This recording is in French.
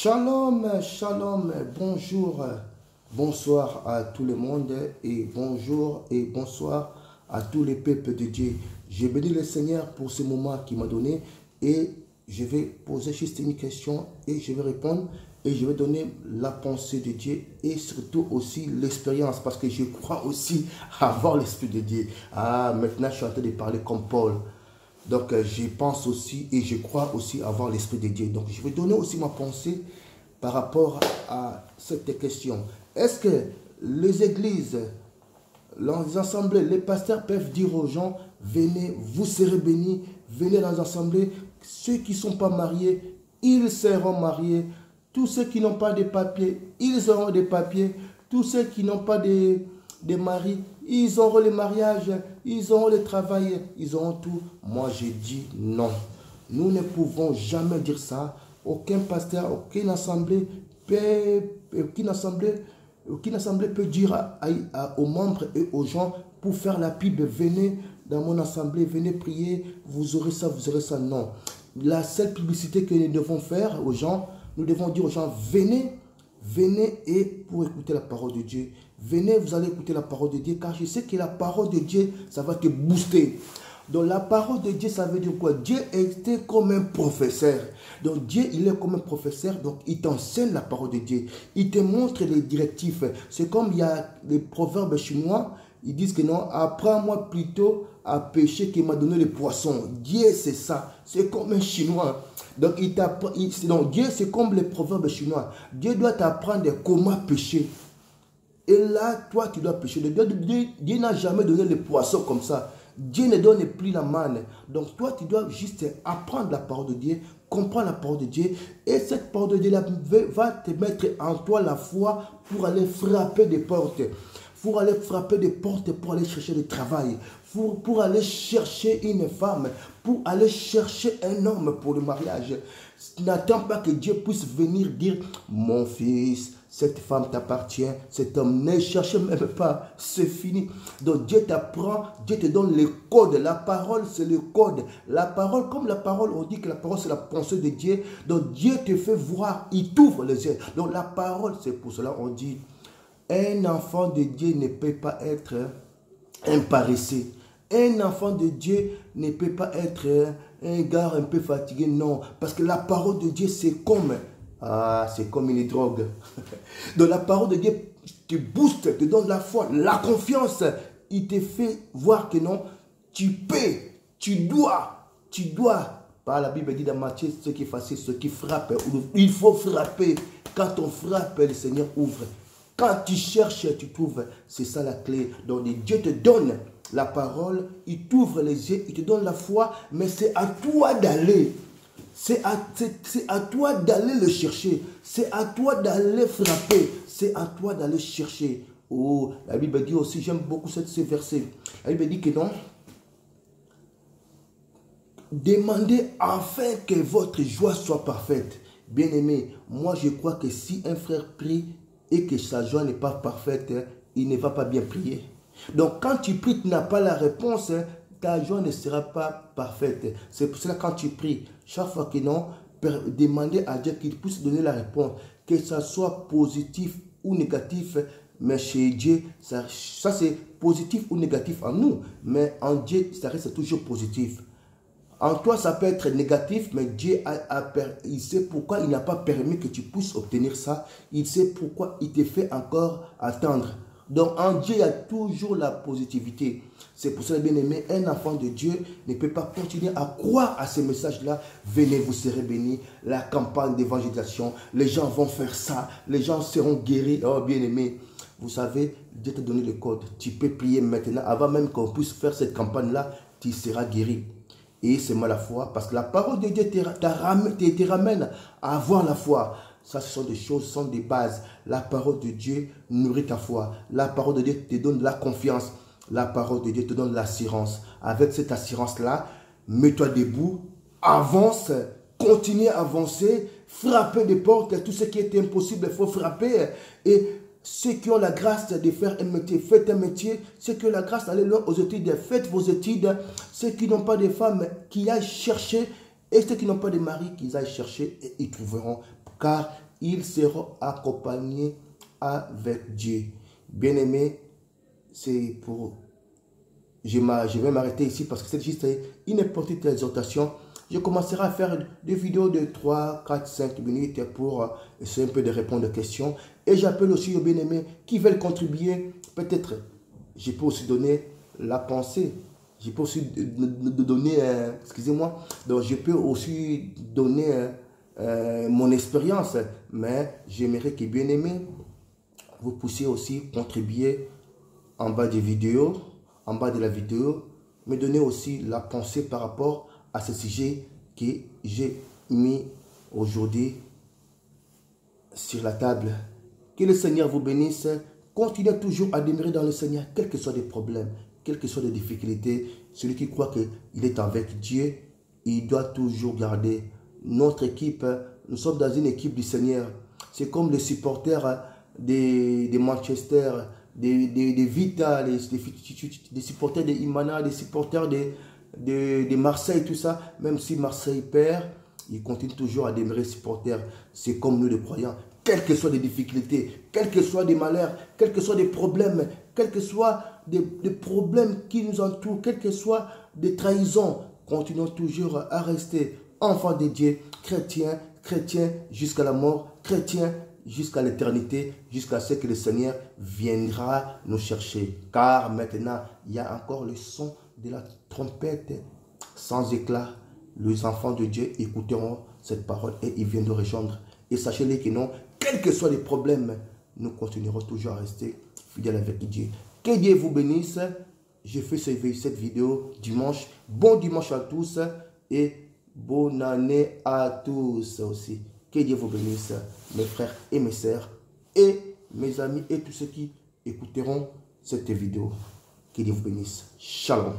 Shalom, shalom, bonjour, bonsoir à tout le monde et bonjour et bonsoir à tous les peuples de Dieu. Je bénis le Seigneur pour ce moment qu'il m'a donné et je vais poser juste une question et je vais répondre et je vais donner la pensée de Dieu et surtout aussi l'expérience parce que je crois aussi avoir l'Esprit de Dieu. Ah, maintenant je suis en train de parler comme Paul. Donc, je pense aussi et je crois aussi avoir l'Esprit de Dieu. Donc, je vais donner aussi ma pensée par rapport à cette question. Est-ce que les églises, les assemblées, les pasteurs peuvent dire aux gens, venez, vous serez bénis, venez dans les assemblées. Ceux qui ne sont pas mariés, ils seront mariés. Tous ceux qui n'ont pas de papiers, ils auront des papiers. Tous ceux qui n'ont pas de maris, ils auront le mariage, ils auront le travail, ils auront tout. Moi, j'ai dit non. Nous ne pouvons jamais dire ça. Aucun pasteur, aucune assemblée peut dire aux membres et aux gens pour faire la pub, venez dans mon assemblée, venez prier, vous aurez ça, vous aurez ça. Non. La seule publicité que nous devons faire aux gens, nous devons dire aux gens, venez et pour écouter la parole de Dieu. Venez, vous allez écouter la parole de Dieu, car je sais que la parole de Dieu, ça va te booster. Donc la parole de Dieu, ça veut dire quoi? Dieu était comme un professeur. Donc Dieu, il est comme un professeur, donc il t'enseigne la parole de Dieu. Il te montre les directives. C'est comme il y a les proverbes chinois, ils disent que non, apprends-moi plutôt à pêcher qu'il m'a donné le poisson. Dieu, c'est ça. C'est comme un chinois. Donc, Dieu, c'est comme les proverbes chinois. Dieu doit t'apprendre comment pêcher. Et là, toi, tu dois pêcher. Dieu n'a jamais donné le poisson comme ça. Dieu ne donne plus la manne. Donc, toi, tu dois juste apprendre la parole de Dieu, comprendre la parole de Dieu. Et cette parole de Dieu va te mettre en toi la foi pour aller frapper des portes. Pour aller frapper des portes, pour aller chercher du travail, pour aller chercher une femme, pour aller chercher un homme pour le mariage. N'attends pas que Dieu puisse venir dire, mon fils, cette femme t'appartient, cet homme, ne cherche même pas, c'est fini. Donc Dieu t'apprend, Dieu te donne le code. La parole, c'est le code. La parole, comme la parole, on dit que la parole, c'est la pensée de Dieu. Donc Dieu te fait voir, il t'ouvre les yeux. Donc la parole, c'est pour cela on dit, un enfant de Dieu ne peut pas être un paresseux. Un enfant de Dieu ne peut pas être un gars un peu fatigué. Non, parce que la parole de Dieu, c'est comme une drogue. Donc la parole de Dieu te booste, te donne la foi, la confiance. Il te fait voir que non, tu peux, tu dois. Par la Bible dit dans Matthieu, ce qui est facile, ce qui frappe, il faut frapper. Quand on frappe, le Seigneur ouvre. Quand tu cherches, tu trouves. C'est ça la clé. Donc Dieu te donne la parole, il t'ouvre les yeux, il te donne la foi, mais c'est à toi d'aller. C'est à toi d'aller le chercher. C'est à toi d'aller frapper. C'est à toi d'aller chercher. Oh, la Bible dit aussi, j'aime beaucoup ce verset. La Bible dit que non. Demandez afin que votre joie soit parfaite. Bien-aimé, moi je crois que si un frère prie, et que sa joie n'est pas parfaite, il ne va pas bien prier. Donc quand tu pries, tu n'as pas la réponse, ta joie ne sera pas parfaite. C'est pour cela que quand tu pries, chaque fois que non, demandez à Dieu qu'il puisse donner la réponse, que ça soit positif ou négatif, mais chez Dieu, ça c'est positif ou négatif en nous, mais en Dieu, ça reste toujours positif. En toi, ça peut être négatif, mais Dieu il sait pourquoi il n'a pas permis que tu puisses obtenir ça. Il sait pourquoi il te fait encore attendre. Donc, en Dieu, il y a toujours la positivité. C'est pour ça, bien aimé, un enfant de Dieu ne peut pas continuer à croire à ces messages-là. Venez, vous serez bénis. La campagne d'évangélisation, les gens vont faire ça. Les gens seront guéris. Oh, bien aimé, vous savez, Dieu t'a donné le code. Tu peux prier maintenant. Avant même qu'on puisse faire cette campagne-là, tu seras guéri. Et c'est moi la foi, parce que la parole de Dieu te ramène à avoir la foi. Ça, ce sont des choses, ce sont des bases. La parole de Dieu nourrit ta foi. La parole de Dieu te donne la confiance. La parole de Dieu te donne l'assurance. Avec cette assurance-là, mets-toi debout, avance, continue à avancer, frapper des portes. Tout ce qui est impossible, il faut frapper. Et ceux qui ont la grâce de faire un métier, faites un métier. Ceux qui ont la grâce d'aller loin aux études, faites vos études. Ceux qui n'ont pas de femmes, qui aillent chercher. Et ceux qui n'ont pas de mari, qu'ils aillent chercher et ils trouveront. Car ils seront accompagnés avec Dieu. Bien-aimé, c'est pour... Je vais m'arrêter ici parce que c'est juste une petite exhortation. Je commencerai à faire des vidéos de 3, 4, 5 minutes pour essayer un peu de répondre aux questions. Et j'appelle aussi aux bien-aimés qui veulent contribuer. Peut-être, je peux aussi donner la pensée. Je peux aussi donner, excusez-moi, donc je peux aussi donner mon expérience. Mais j'aimerais que bien-aimés, vous puissiez aussi contribuer en bas des vidéos, en bas de la vidéo, me donner aussi la pensée par rapport à ce sujet que j'ai mis aujourd'hui sur la table. Que le Seigneur vous bénisse. Continuez toujours à demeurer dans le Seigneur, quels que soient les problèmes, quelles que soient les difficultés. Celui qui croit qu'il est avec Dieu, il doit toujours garder notre équipe. Nous sommes dans une équipe du Seigneur. C'est comme les supporters de Manchester, des Vita, des supporters de Imana, des supporters de Marseille, tout ça. Même si Marseille perd, ils continuent toujours à demeurer supporters. C'est comme nous les croyants. Quelles que soient les difficultés, quels que soient des malheurs, quels que soient des problèmes, quels que soient des problèmes qui nous entourent, quels que soient des trahisons, continuons toujours à rester enfants de Dieu, chrétiens jusqu'à la mort, chrétiens jusqu'à l'éternité, jusqu'à ce que le Seigneur viendra nous chercher. Car maintenant, il y a encore le son de la trompette sans éclat. Les enfants de Dieu écouteront cette parole et ils viennent de rejoindre. Et sachez-les que non, quels que soient les problèmes, nous continuerons toujours à rester fidèles avec Dieu. Que Dieu vous bénisse. Je fais cette vidéo dimanche. Bon dimanche à tous et bonne année à tous aussi. Que Dieu vous bénisse, mes frères et mes sœurs, et mes amis et tous ceux qui écouteront cette vidéo. Que Dieu vous bénisse. Shalom.